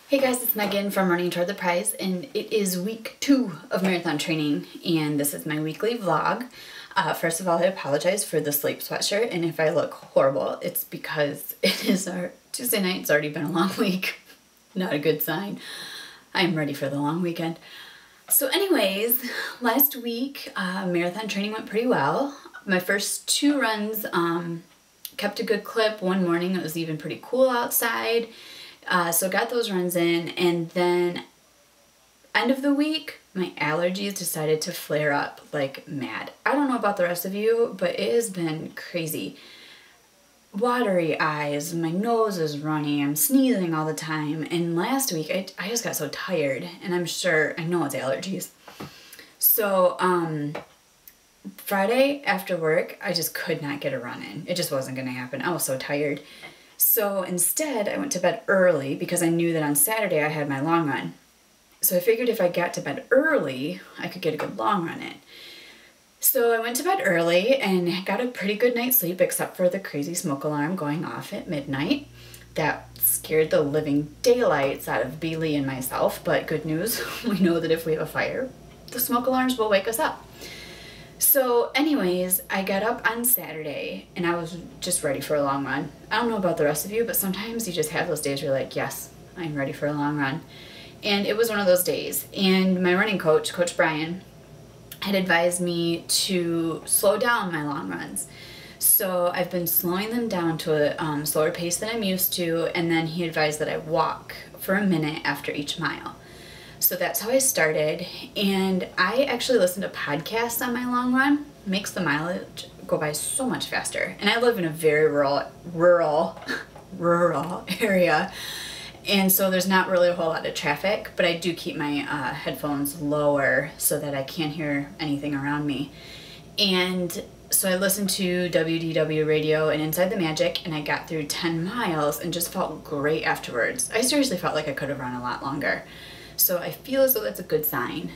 Hey guys, it's Megan from Running Toward the Prize, and it is week 2 of marathon training, and this is my weekly vlog. First of all, I apologize for the sleep sweatshirt, and if I look horrible, it's because it is our Tuesday night. It's already been a long week. Not a good sign. I'm ready for the long weekend. So anyways, last week, marathon training went pretty well. My first 2 runs kept a good clip. One morning, it was even pretty cool outside. So got those runs in, and then end of the week, my allergies decided to flare up like mad. I don't know about the rest of you, but it has been crazy. Watery eyes, my nose is runny, I'm sneezing all the time, and last week I just got so tired, and I know it's allergies. So, Friday after work, I just could not get a run in. It just wasn't gonna happen. I was so tired. So instead, I went to bed early because I knew that on Saturday I had my long run. So I figured if I got to bed early, I could get a good long run in. So I went to bed early and got a pretty good night's sleep, except for the crazy smoke alarm going off at midnight. That scared the living daylights out of Bailey and myself, but good news, we know that if we have a fire, the smoke alarms will wake us up. So anyways, I got up on Saturday and I was just ready for a long run. I don't know about the rest of you, but sometimes you just have those days where you're like, yes, I'm ready for a long run. And it was one of those days. And my running coach, Coach Brian, had advised me to slow down my long runs. So I've been slowing them down to a slower pace than I'm used to, and then he advised that I walk for a minute after each mile. So that's how I started, and I actually listen to podcasts on my long run. It makes the mileage go by so much faster. And I live in a very rural area, and so there's not really a whole lot of traffic, but I do keep my headphones lower so that I can't hear anything around me. And so I listened to WDW radio and Inside the Magic, and I got through 10 miles and just felt great afterwards. I seriously felt like I could have run a lot longer. So I feel as though that's a good sign,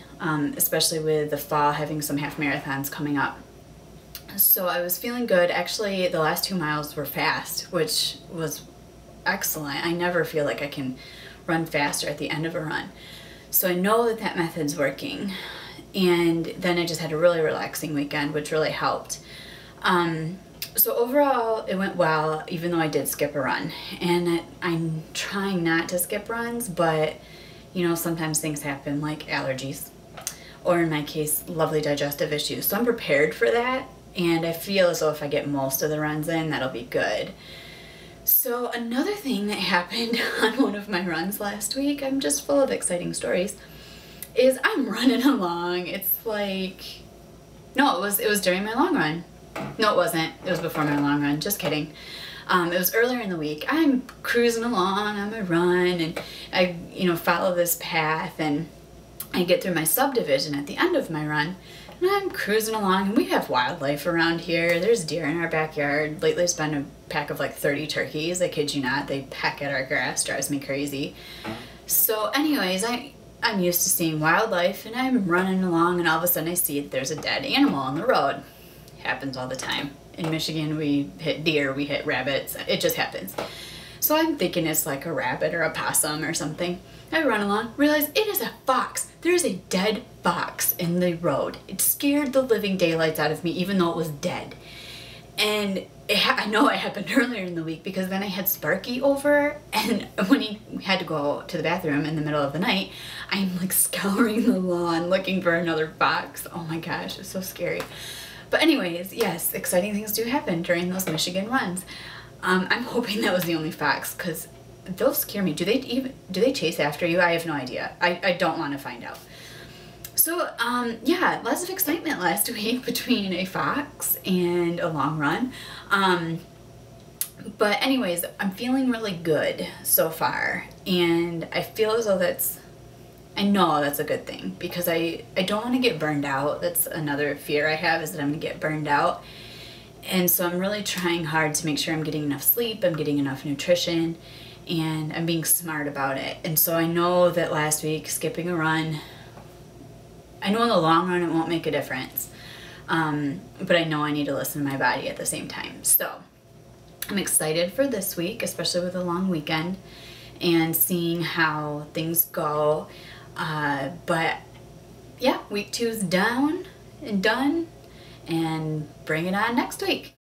especially with the fall having some half marathons coming up. So I was feeling good. Actually, the last 2 miles were fast, which was excellent. I never feel like I can run faster at the end of a run. So I know that that method's working. And then I just had a really relaxing weekend, which really helped. So overall, it went well, even though I did skip a run. And I'm trying not to skip runs, but you know, sometimes things happen like allergies, or in my case, lovely digestive issues. So I'm prepared for that, and I feel as though if I get most of the runs in, that'll be good. So another thing that happened on one of my runs last week, I'm just full of exciting stories, is I'm running along. It's like, no, it was during my long run. No, it wasn't. It was before my long run. Just kidding. It was earlier in the week. I'm cruising along on my run, and I, follow this path, and I get through my subdivision at the end of my run, and I'm cruising along, and we have wildlife around here. There's deer in our backyard. Lately, there's been a pack of like 30 turkeys. I kid you not. They peck at our grass. Drives me crazy. So anyways, I'm used to seeing wildlife, and I'm running along, and all of a sudden I see there's a dead animal on the road. Happens all the time. In Michigan, we hit deer, we hit rabbits. It just happens. So I'm thinking it's like a rabbit or a possum or something. I run along, realize it is a fox. There's a dead fox in the road. It scared the living daylights out of me, even though it was dead. And I know it happened earlier in the week because then I had Sparky over, and when he had to go to the bathroom in the middle of the night, I'm like scouring the lawn looking for another fox. Oh my gosh, it's so scary. But anyways, yes, exciting things do happen during those Michigan runs. I'm hoping that was the only fox, because they'll scare me. Do they chase after you? I have no idea. I don't want to find out. So, yeah, lots of excitement last week between a fox and a long run. But anyways, I'm feeling really good so far, and I feel as though I know that's a good thing, because I don't want to get burned out. That's another fear I have, is that I'm going to get burned out. And so I'm really trying hard to make sure I'm getting enough sleep, I'm getting enough nutrition, and I'm being smart about it. And so I know that last week, skipping a run, I know in the long run it won't make a difference. But I know I need to listen to my body at the same time. So I'm excited for this week, especially with a long weekend. and seeing how things go. But yeah, week 2's done, and bring it on next week.